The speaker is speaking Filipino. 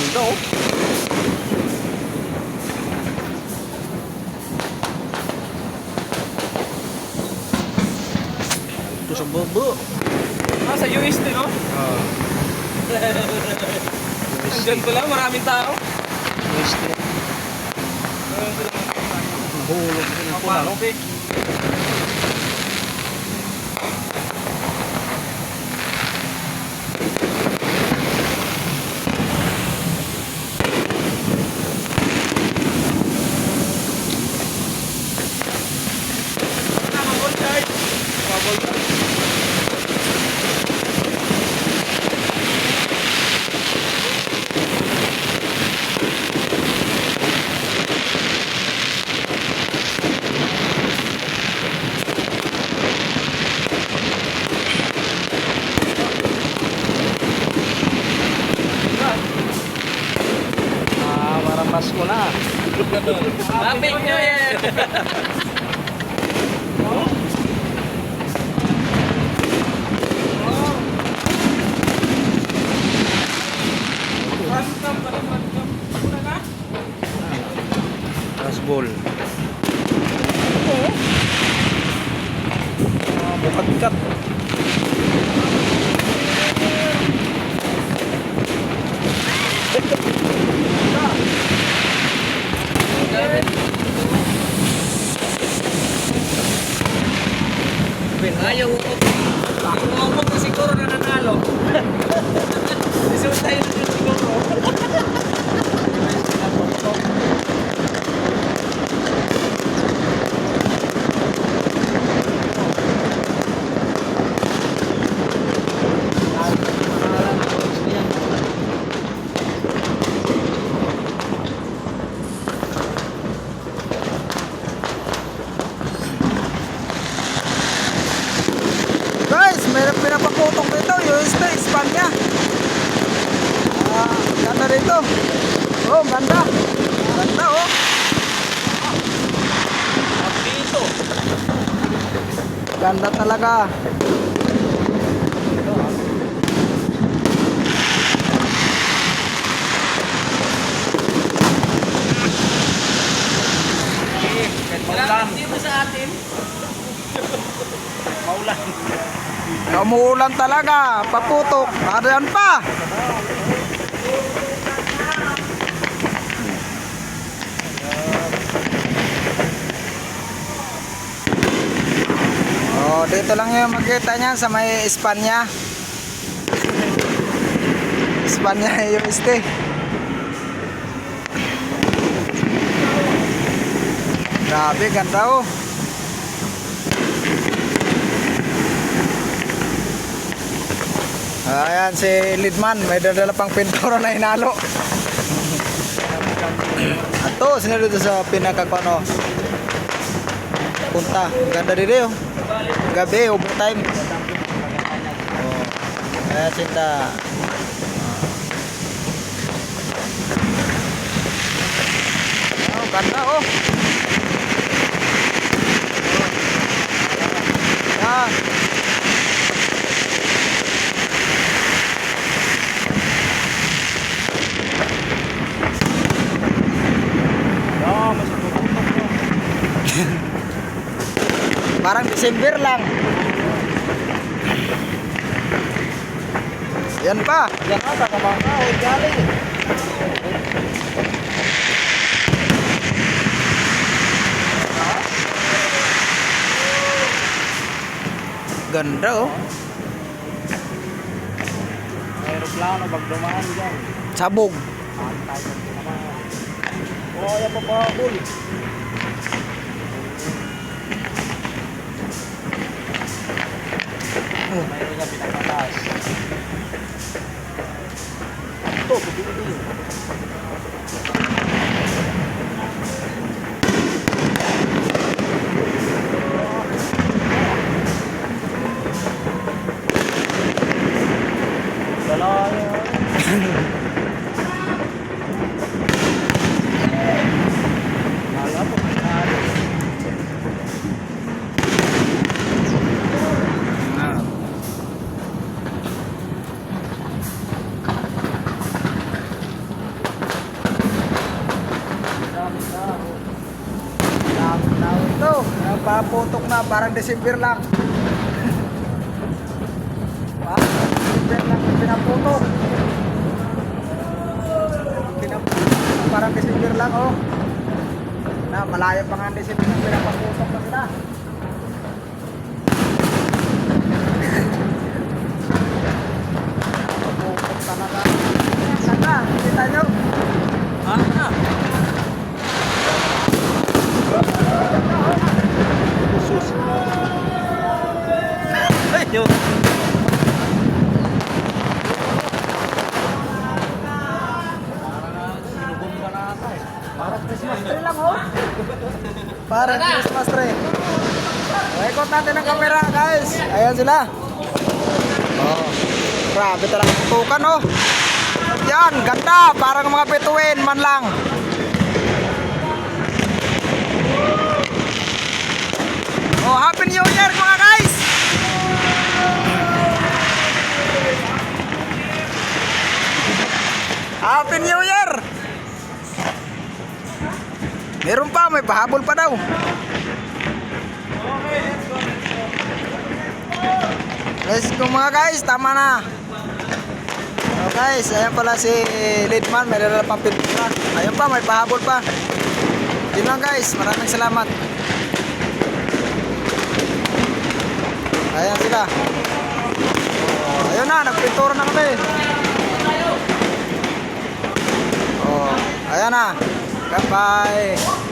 Ganda oh. Ito sa bobo. Sa UST, no? Ah. Andyan ko lang, maraming tao. UST. Nahulog din ito na, no? Parang Pasko na. Happy New Year! Rasbol. Bukagkat. Ayaw ko. Ayaw ko siguro na nanalo. Isuot tayo na siguro. Guys, mayroon pinapakutong dito, UST, Espanya. Ganda dito. Oh, ganda. Ganda, oh. Dito. Ganda talaga. Maulan. Dito sa atin. Maulan. Umuulan talaga, paputok. Ayan pa. Oh, dito lang yung makita niya sa may Espanya. Espanya UST. Grabe, ganda oh. Ayan si Lidman, may dadala pang pintura na hinalo. Ato, sinalo dito sa pinakakono. Punta, ganda dito oh. Gabi, overtime. Oh. Ayan sinta. Oh, ganda oh. Ayan. Parang December lang. Yan pa. Yan ata kamangka. Huwag galing. Ganda oh. Aeroplano, bagdumaan dyan. Sabog. Oh, yan pa pa, bull. Mayroon niya pinakataas. Ito, pupili. pinaputok na, parang December lang. Parang December lang yung pinaputok. Parang December lang, oh. Na, malayo pa nga ang December lang, pinapaputok na sila. Paputok talaga. Saka, kita nyo. Ah, Ay, yun. Sinubomba na ata eh. Parang Christmas tree lang, oh. Parang Christmas tree. Ikot natin ang camera, guys. Ayan sila. Oh. Grabe talaga putukan, oh. Yan, ganda. Parang mga bituin man lang. Oh, Happy New Year, mga guys. Happy New Year. Meron pa, may pahabol pa daw. Let's go mga guys, tama na. So guys, ayan pala si Leadman, may dala pang pintura. Ayun pa, may pahabol pa. Yun lang guys, maraming salamat. Ayan sila. Oh, ayun na, nagpintura na kami. Oh, ayan na. Bye-bye.